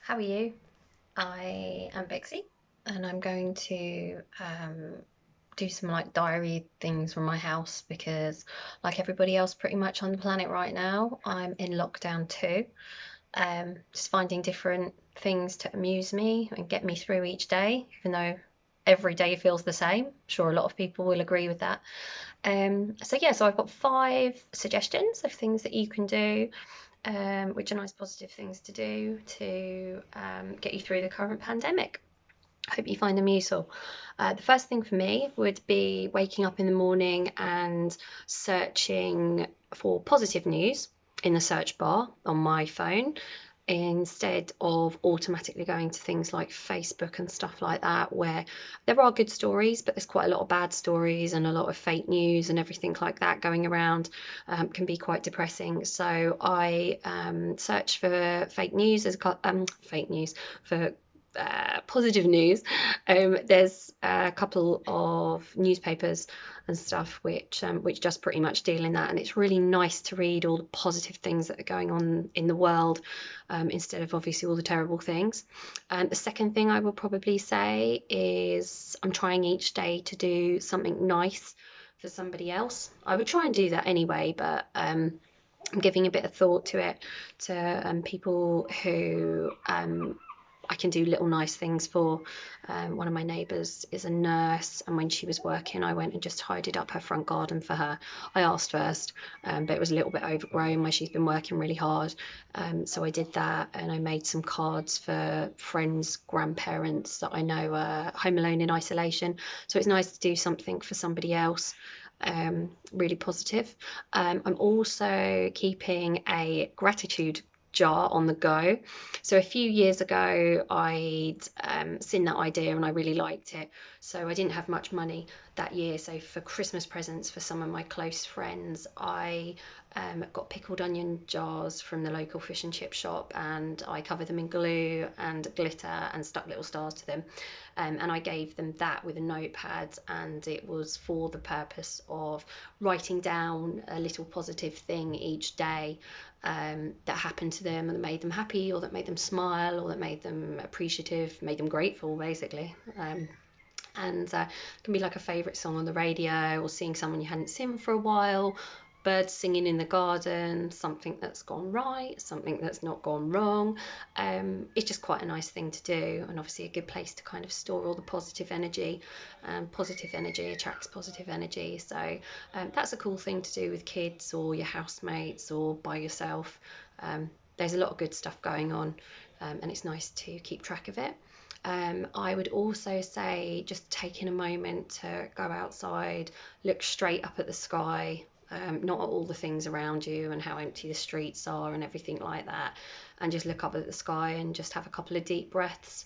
How are you? I am Bexy, and I'm going to do some like diary things from my house because, like everybody else pretty much on the planet right now, I'm in lockdown too. Just finding different things to amuse me and get me through each day, even though every day feels the same. I'm sure a lot of people will agree with that. So I've got 5 suggestions of things that you can do, which are nice positive things to do to get you through the current pandemic. I hope you find them useful. The first thing for me would be waking up in the morning and searching for positive news in the search bar on my phone instead of automatically going to things like Facebook and stuff like that, where there are good stories, but there's quite a lot of bad stories and a lot of fake news and everything like that going around. Can be quite depressing. So I search for fake news for positive news. There's a couple of newspapers and stuff which just pretty much deal in that, and it's really nice to read all the positive things that are going on in the world, instead of obviously all the terrible things. And the second thing I will probably say is I'm trying each day to do something nice for somebody else. I would try and do that anyway, but I'm giving a bit of thought to it, to people who I can do little nice things for. One of my neighbours is a nurse, and when she was working, I went and just tidied up her front garden for her. I asked first, but it was a little bit overgrown where she's been working really hard. So I did that, and I made some cards for friends, grandparents that I know are home alone in isolation. So it's nice to do something for somebody else. Really positive. I'm also keeping a gratitude jar on the go. So a few years ago, I'd seen that idea and I really liked it. So I didn't have much money that year. So for Christmas presents for some of my close friends, I got pickled onion jars from the local fish and chip shop, and I covered them in glue and glitter and stuck little stars to them. And I gave them that with a notepad, and it was for the purpose of writing down a little positive thing each day, that happened to them and that made them happy, or that made them smile, or that made them appreciative, made them grateful, basically. And it can be like a favourite song on the radio, or seeing someone you hadn't seen for a while, birds singing in the garden, something that's gone right, something that's not gone wrong. It's just quite a nice thing to do, and obviously a good place to kind of store all the positive energy. Positive energy attracts positive energy, so that's a cool thing to do with kids or your housemates or by yourself. There's a lot of good stuff going on, and it's nice to keep track of it. I would also say just taking a moment to go outside, look straight up at the sky, not at all the things around you and how empty the streets are and everything like that, and just look up at the sky and just have a couple of deep breaths.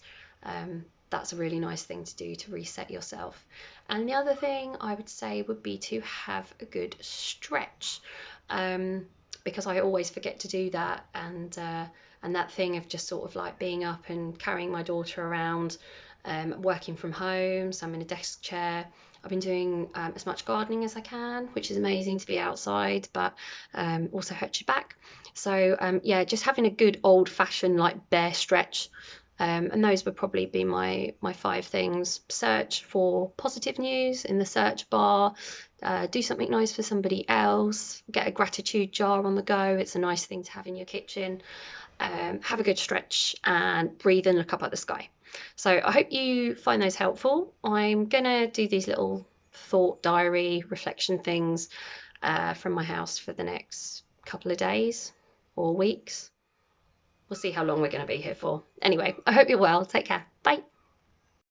That's a really nice thing to do to reset yourself. And the other thing I would say would be to have a good stretch, because I always forget to do that, and that thing of just sort of like being up and carrying my daughter around, working from home, so I'm in a desk chair. I've been doing as much gardening as I can, which is amazing to be outside, but also hurts your back. So yeah, just having a good old fashioned like bear stretch. And those would probably be my 5 things. Search for positive news in the search bar. Do something nice for somebody else. Get a gratitude jar on the go. It's a nice thing to have in your kitchen. Have a good stretch and breathe and look up at the sky. So I hope you find those helpful. I'm gonna do these little thought diary reflection things from my house for the next couple of days or weeks. We'll see how long we're going to be here for. Anyway, I hope you're well. Take care. Bye.